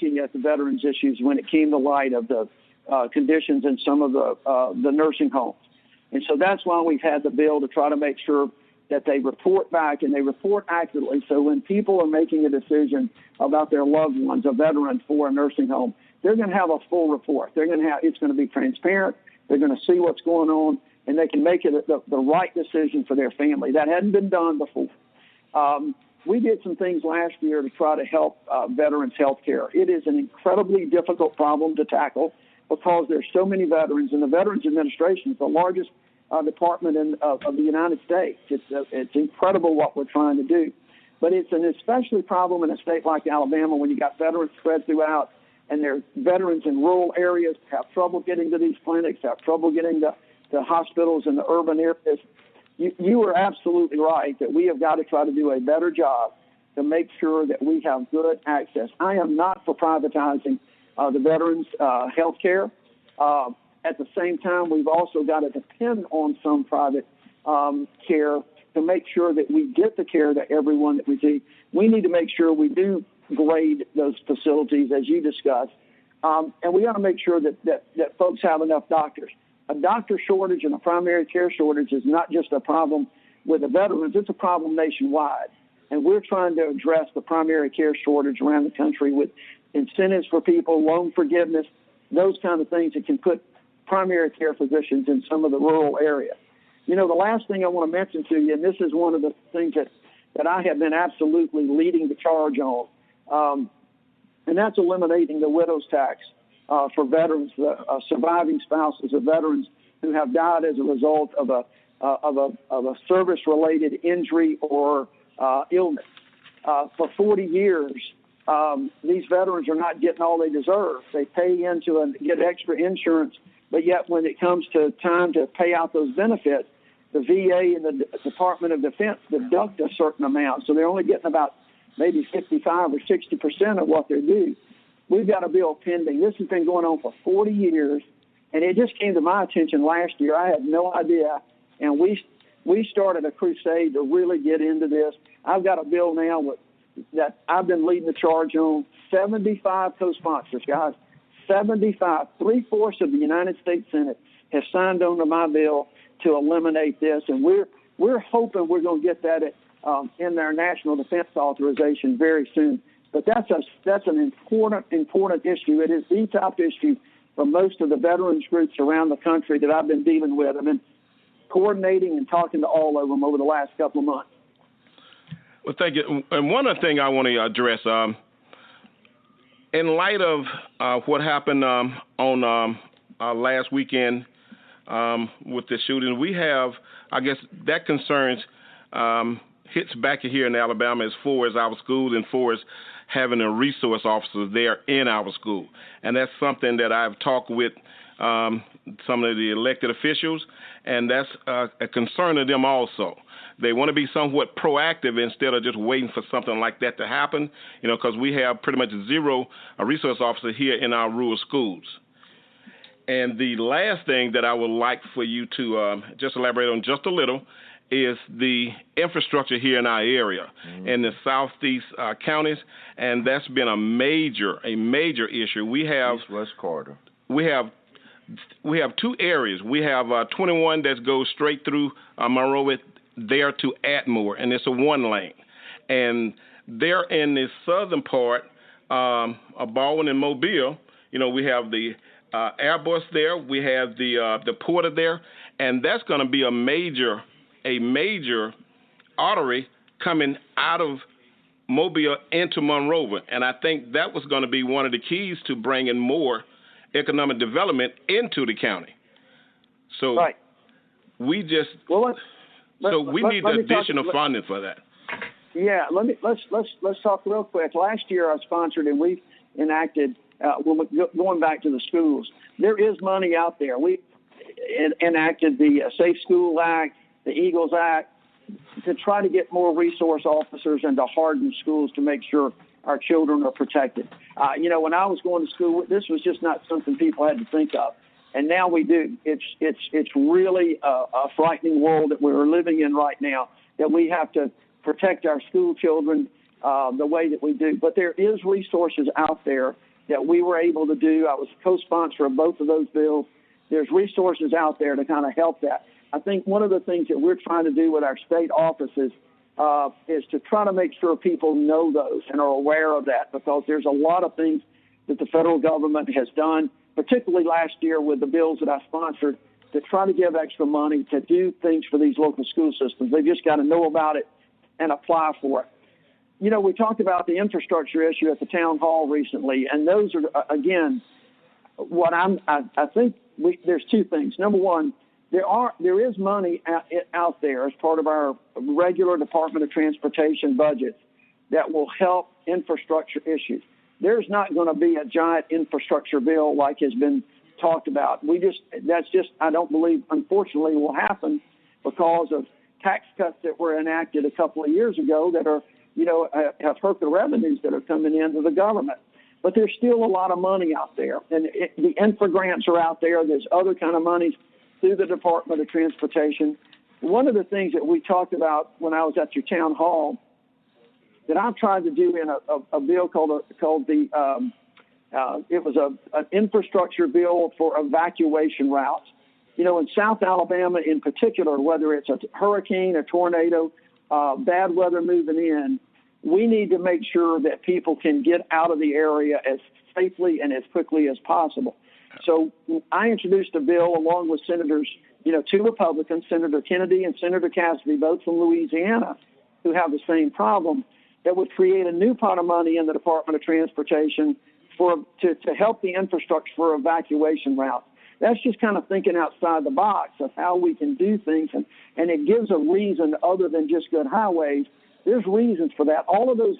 looking at the veterans issues when it came to light of the conditions in some of the nursing homes. And so that's why we've had the bill to try to make sure that they report back and they report accurately. So when people are making a decision about their loved ones, a veteran for a nursing home, they're going to have a full report. It's going to be transparent. They're going to see what's going on, and they can make it the right decision for their family. That hadn't been done before. We did some things last year to try to help veterans' health care. It is an incredibly difficult problem to tackle because there's so many veterans, and the Veterans Administration is the largest department of the United States. It's incredible what we're trying to do. But it's an especially problem in a state like Alabama when you got veterans spread throughout, and there's veterans in rural areas have trouble getting to these clinics, have trouble getting to hospitals in the urban areas. You are absolutely right that we have got to try to do a better job to make sure that we have good access. I am not for privatizing the veterans' health care. At the same time, we've also got to depend on some private care to make sure that we get the care to everyone that we see. We need to make sure we do grade those facilities, as you discussed, and we got to make sure that folks have enough doctors. A doctor shortage and a primary care shortage is not just a problem with the veterans, it's a problem nationwide. And we're trying to address the primary care shortage around the country with incentives for people, loan forgiveness, those kind of things that can put primary care physicians in some of the rural areas. You know, the last thing I want to mention to you, and this is one of the things that I have been absolutely leading the charge on, and that's eliminating the widow's tax for veterans, surviving spouses of veterans who have died as a result of a service-related injury or illness. For 40 years, these veterans are not getting all they deserve. They pay into and get extra insurance, but yet when it comes to time to pay out those benefits, the VA and the Department of Defense deduct a certain amount, so they're only getting about maybe 55 or 60% of what they're due. We've got a bill pending. This has been going on for 40 years, and it just came to my attention last year. I had no idea, and we started a crusade to really get into this. I've got a bill now that I've been leading the charge on. 75 co-sponsors, guys. 75. 3/4 of the United States Senate has signed on to my bill to eliminate this, and we're hoping we're going to get that in their national defense authorization very soon. But that's an important issue. It is the top issue for most of the veterans groups around the country that I've been dealing with. I've been coordinating and talking to all of them over the last couple of months. Well, thank you. And one other thing I want to address, in light of what happened on last weekend with the shooting, we have, I guess, that concerns hits back here in Alabama as far as our schools and for as having a resource officer there in our school. And that's something that I've talked with some of the elected officials, and that's a concern of them also. They want to be somewhat proactive instead of just waiting for something like that to happen, you know, because we have pretty much zero resource officer here in our rural schools. And the last thing that I would like for you to just elaborate on just a little is the infrastructure here in our area, in the southeast counties, and that's been a major issue. We have East-West corridor. We have two areas. We have 21 that goes straight through Monroe there to Atmore, and it's a one lane. And there in the southern part of Baldwin and Mobile, you know, we have the Airbus there, we have the Porter there, and that's going to be a major artery coming out of Mobile into Monroe. And I think that was going to be one of the keys to bringing more economic development into the county. So right. We just we need additional funding for that. Yeah, let's talk real quick. Last year I sponsored and we enacted going back to the schools. There is money out there. We enacted the Safe School Act, the Eagles Act, to try to get more resource officers and to harden schools to make sure our children are protected. You know, when I was going to school, this was just not something people had to think of, and now we do. It's really a frightening world that we're living in right now, that we have to protect our school children the way that we do. But there is resources out there that we were able to do. I was a co-sponsor of both of those bills. There's resources out there to kind of help that. I think one of the things that we're trying to do with our state offices is to try to make sure people know those and are aware of that, because there's a lot of things that the federal government has done, particularly last year with the bills that I sponsored, to try to give extra money to do things for these local school systems. They've just got to know about it and apply for it. You know, we talked about the infrastructure issue at the town hall recently, and those are, again, what I think there's two things. Number one, there is money out there as part of our regular Department of Transportation budget that will help infrastructure issues. There's not going to be a giant infrastructure bill like has been talked about. That's just, I don't believe, unfortunately, will happen because of tax cuts that were enacted a couple of years ago that are, have hurt the revenues that are coming into the government. But there's still a lot of money out there, and the infra grants are out there. There's other kind of monies through the Department of Transportation. One of the things that we talked about when I was at your town hall that I've tried to do in a bill called it was an infrastructure bill for evacuation routes. In South Alabama in particular, whether it's a hurricane, a tornado, bad weather moving in, we need to make sure that people can get out of the area as safely and as quickly as possible. So I introduced a bill along with senators, two Republicans, Senator Kennedy and Senator Cassidy, both from Louisiana, who have the same problem, that would create a new pot of money in the Department of Transportation to help the infrastructure for evacuation routes. That's just kind of thinking outside the box of how we can do things, and it gives a reason other than just good highways. There's reasons for that. All of those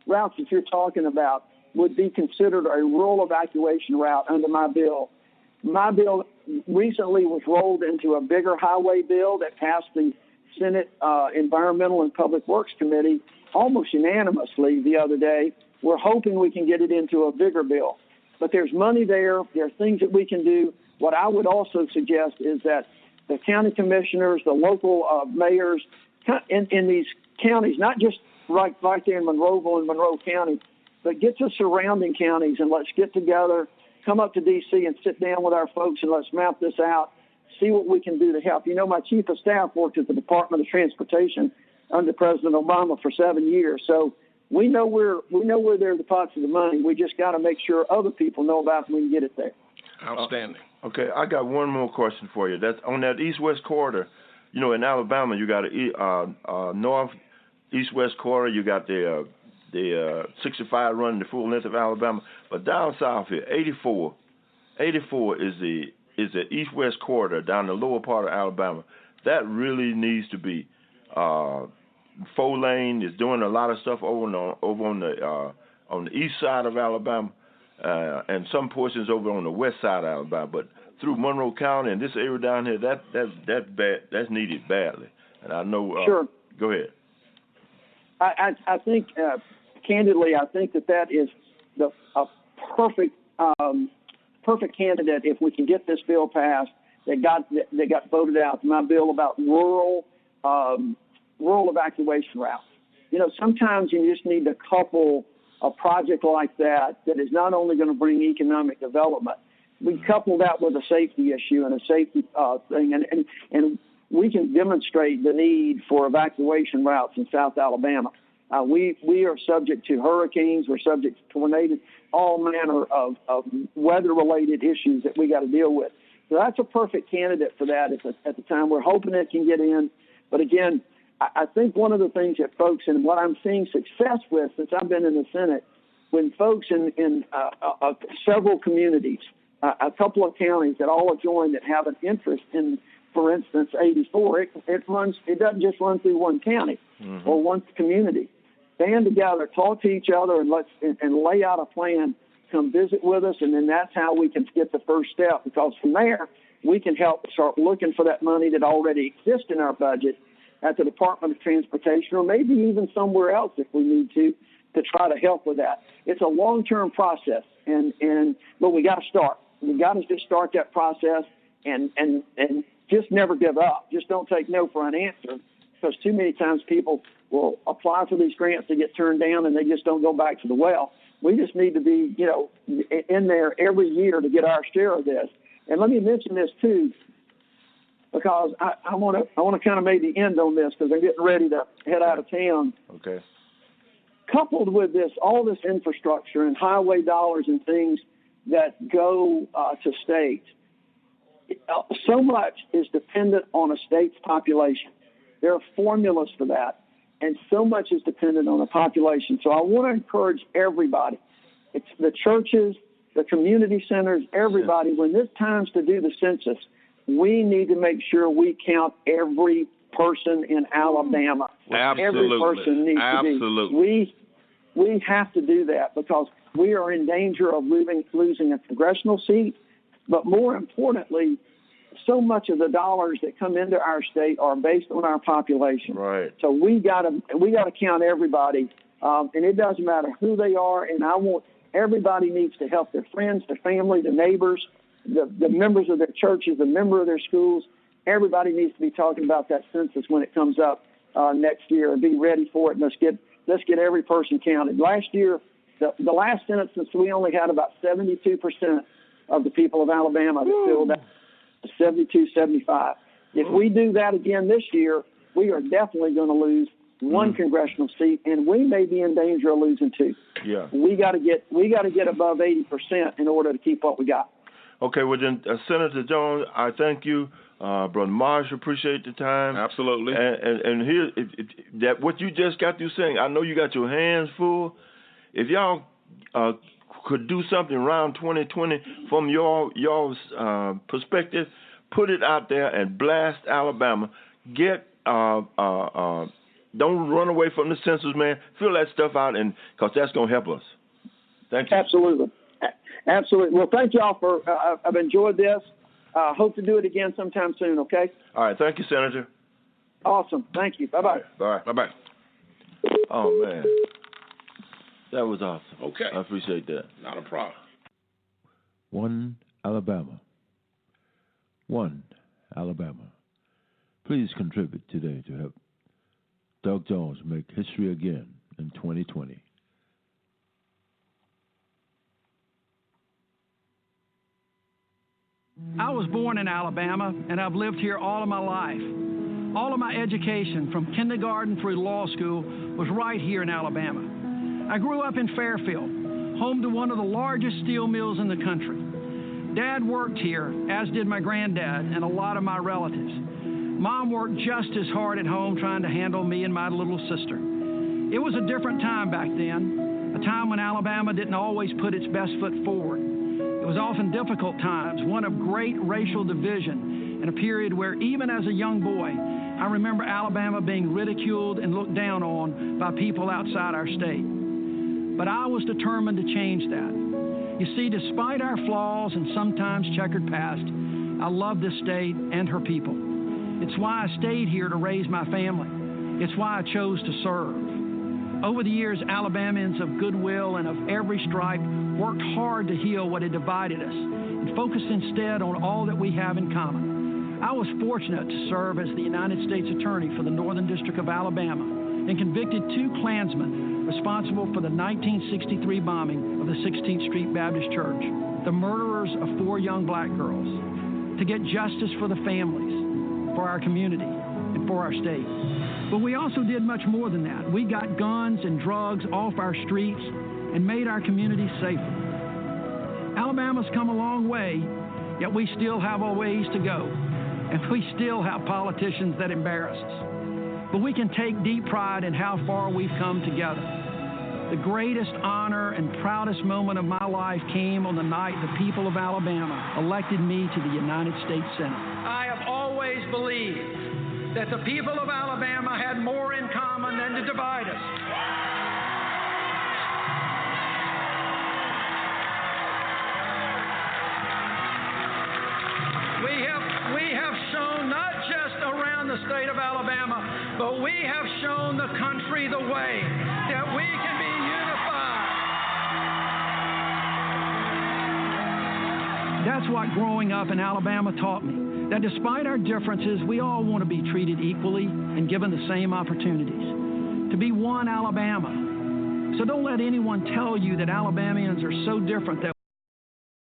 routes that you're talking about would be considered a rural evacuation route under my bill. My bill recently was rolled into a bigger highway bill that passed the Senate Environmental and Public Works Committee almost unanimously the other day. We're hoping we can get it into a bigger bill. But there's money there. There are things that we can do. What I would also suggest is that the county commissioners, the local mayors in these counties, not just right there in Monroeville and Monroe County, but get to surrounding counties and let's get together, come up to D.C. and sit down with our folks and let's map this out, see what we can do to help. My chief of staff worked at the Department of Transportation under President Obama for 7 years. So we know where there are the pots of the money. We just got to make sure other people know about it and we can get it there. Outstanding. Okay, I got one more question for you. That's on that east-west corridor. In Alabama, you got a north east-west corridor. You got the 65 running the full length of Alabama. But down south here, 84 is the east-west corridor down the lower part of Alabama. That really needs to be 4-lane. Is doing a lot of stuff over on the east side of Alabama, and some portions over on the west side of Alabama. But through Monroe County and this area down here, that's needed badly. And I know. Sure. Go ahead. I think, candidly, I think that is a perfect candidate if we can get this bill passed. That got voted out. My bill about rural evacuation routes. Sometimes you just need to couple a project like that is not only going to bring economic development. We couple that with a safety issue and a safety thing, and we can demonstrate the need for evacuation routes in South Alabama. We are subject to hurricanes. We're subject to tornadoes, all manner of weather-related issues that we got to deal with. So that's a perfect candidate for that at the time. We're hoping it can get in. But again, I think one of the things that folks, and what I'm seeing success with since I've been in the Senate, when folks in several communities, a couple of counties that all join that have an interest in, for instance, 84, it doesn't just run through one county or one community. Band together, talk to each other, and lay out a plan. Come visit with us, and then that's how we can get the first step. Because from there, we can help start looking for that money that already exists in our budget at the Department of Transportation, or maybe even somewhere else if we need to try to help with that. It's a long-term process, but we got to start. We got to just start that process and just never give up. Just don't take no for an answer, because too many times people will apply for these grants, they get turned down, and they just don't go back to the well. We just need to be, in there every year to get our share of this. And let me mention this too, because I want to kind of maybe end on this because I'm getting ready to head out of town. Okay. Coupled with this, all this infrastructure and highway dollars and things that go to states, so much is dependent on a state's population. There are formulas for that, and so much is dependent on the population. So I want to encourage everybody. It's the churches, the community centers, everybody. When it's time to do the census, we need to make sure we count every person in Alabama. Absolutely. Every person needs to be. We have to do that because we are in danger of losing a congressional seat. But more importantly, so much of the dollars that come into our state are based on our population. Right. So we got to count everybody, and it doesn't matter who they are. And everybody needs to help their friends, their family, the neighbors, the members of their churches, the member of their schools. Everybody needs to be talking about that census when it comes up next year, and be ready for it. And let's get every person counted. Last year, the last census, we only had about 72% of the people of Alabama that filled out 72, 75. If we do that again this year, we are definitely going to lose one congressional seat, and we may be in danger of losing two. Yeah. We got to get above 80% in order to keep what we got. Okay, well then, Senator Jones, I thank you. Brother Marsh, appreciate the time. Absolutely. And here, that what you just got through saying, I know you got your hands full. If y'all could do something around 2020 from y'all's perspective, put it out there and blast Alabama. Get don't run away from the census, man. Fill that stuff out, and because that's gonna help us. Thank you. Absolutely. Well, thank y'all for. I've enjoyed this. Hope to do it again sometime soon. Okay. All right. Thank you, Senator. Awesome. Thank you. Bye bye. Right. Bye. Bye-bye. Oh man, that was awesome. Okay. I appreciate that. Not a problem. One Alabama. One Alabama. Please contribute today to help Doug Jones make history again in 2020. I was born in Alabama, and I've lived here all of my life. All of my education, from kindergarten through law school, was right here in Alabama. I grew up in Fairfield, home to one of the largest steel mills in the country. Dad worked here, as did my granddad and a lot of my relatives. Mom worked just as hard at home trying to handle me and my little sister. It was a different time back then, a time when Alabama didn't always put its best foot forward. It was often difficult times, one of great racial division, and a period where even as a young boy, I remember Alabama being ridiculed and looked down on by people outside our state. But I was determined to change that. You see, despite our flaws and sometimes checkered past, I love this state and her people. It's why I stayed here to raise my family. It's why I chose to serve. Over the years, Alabamians of goodwill and of every stripe worked hard to heal what had divided us and focused instead on all that we have in common. I was fortunate to serve as the United States Attorney for the Northern District of Alabama and convicted 2 Klansmen responsible for the 1963 bombing of the 16th Street Baptist Church, the murderers of 4 young black girls, to get justice for the families, for our community, and for our state. But we also did much more than that. We got guns and drugs off our streets and made our communities safer. Alabama's come a long way, yet we still have a ways to go, and we still have politicians that embarrass us. But we can take deep pride in how far we've come together. The greatest honor and proudest moment of my life came on the night the people of Alabama elected me to the United States Senate. I have always believed that the people of Alabama had more in common than to divide us. We have shown not just around the state of Alabama, but we have shown the country the way that we can be unified. That's what growing up in Alabama taught me, that despite our differences, we all want to be treated equally and given the same opportunities. To be one Alabama, So don't let anyone tell you that Alabamians are so different that